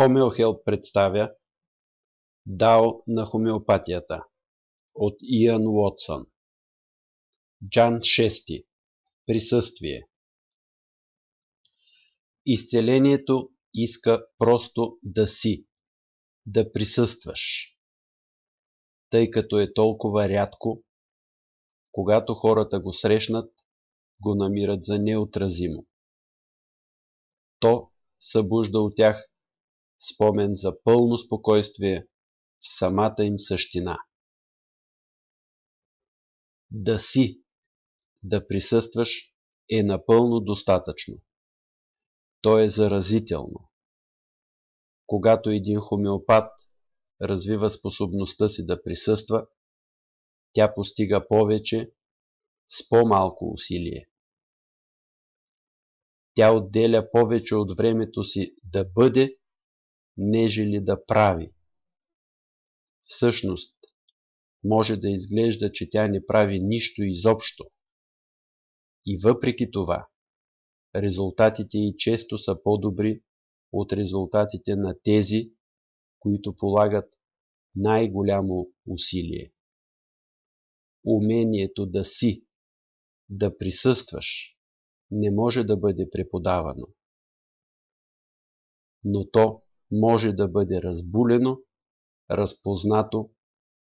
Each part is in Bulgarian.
Хомеохелп представя Дао на хомеопатията от Иан Уотсън. Джан 6. Присъствие. Изцелението иска просто да си, да присъстваш, тъй като е толкова рядко, когато хората го срещнат, го намират за неотразимо. То събужда у тях спомен за пълно спокойствие в самата им същина. Да си, да присъстваш е напълно достатъчно. То е заразително. Когато един хомеопат развива способността си да присъства, тя постига повече с по-малко усилие. Тя отделя повече от времето си да бъде, нежели да прави. Всъщност, може да изглежда, че тя не прави нищо изобщо. И въпреки това, резултатите й често са по-добри от резултатите на тези, които полагат най-голямо усилие. Умението да си, да присъстваш, не може да бъде преподавано, но то може да бъде разбулено, разпознато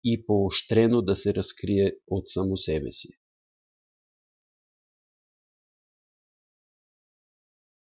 и поощрено да се разкрие от само себе си.